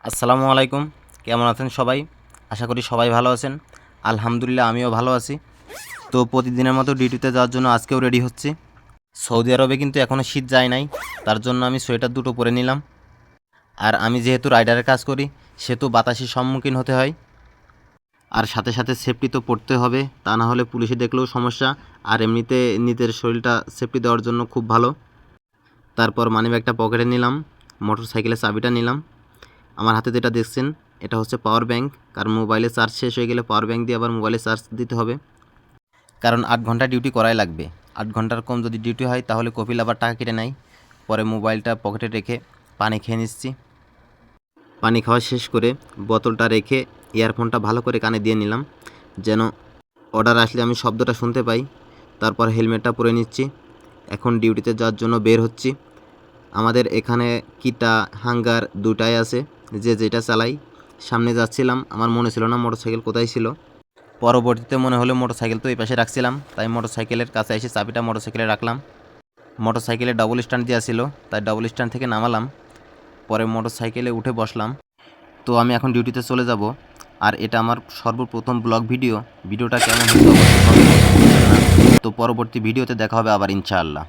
আসসালামু আলাইকুম। কেমন আছেন সবাই? আশা করি সবাই ভালো আছেন। আলহামদুলিল্লাহ আমিও ভালো আছি। তো প্রতিদিনের মতো ডিউটিতে যাওয়ার জন্য আজকেও রেডি হচ্ছি। সৌদি আরবে কিন্তু এখনও শীত যায় নাই, তার জন্য আমি সোয়েটার দুটো পরে নিলাম। আর আমি যেহেতু রাইডারের কাজ করি সেহেতু বাতাসের সম্মুখীন হতে হয়। আর সাথে সাথে সেফটি তো পড়তে হবে, তা না হলে পুলিশে দেখলেও সমস্যা। আর এমনিতে নিজের শরীরটা সেফটি দেওয়ার জন্য খুব ভালো। তারপর মানিব্যাগটা পকেটে নিলাম, মোটর সাইকেলের চাবিটা নিলাম। আমার হাতে যেটা দেখছেন এটা হচ্ছে পাওয়ার ব্যাংক, কারণ মোবাইলে চার্জ শেষ হয়ে গেলে পাওয়ার ব্যাংক দিয়ে আবার মোবাইলে চার্জ দিতে হবে। কারণ 8 ঘন্টা ডিউটি করাই লাগবে। 8 ঘন্টার কম যদি ডিউটি হয় তাহলে কপিল আবার টাকা কেটে নেয়। পরে মোবাইলটা পকেটে রেখে পানি খেয়ে নিচ্ছি। পানি খাওয়া শেষ করে বোতলটা রেখে ইয়ারফোনটা ভালো করে কানে দিয়ে নিলাম, যেন অর্ডার আসলে আমি শব্দটা শুনতে পাই। তারপর হেলমেটটা পরে নিচ্ছি। এখন ডিউটিতে যাওয়ার জন্য বের হচ্ছি। আমাদের এখানে কিটা হাঙ্গার দুটাই আছে, যে যেটা চালাই। সামনে যাচ্ছিলাম, আমার মনে ছিল না মোটরসাইকেল কোথায় ছিল। পরবর্তীতে মনে হলো মোটরসাইকেল তো এই পাশে রাখছিলাম, তাই মোটরসাইকেলের কাছে এসে চাবিটা মোটরসাইকেলে রাখলাম। মোটরসাইকেলে ডবল স্ট্যান্ড দেওয়া ছিল, তাই ডবল স্ট্যান্ড থেকে নামালাম। পরে মোটরসাইকেলে উঠে বসলাম। তো আমি এখন ডিউটিতে চলে যাব। আর এটা আমার সর্বপ্রথম ব্লগ ভিডিও। ভিডিওটা কেমন হয়েছে অবশ্যই কমেন্ট করতে ভুলবেন না। তো পরবর্তী ভিডিওতে দেখা হবে আবার ইনশাআল্লাহ।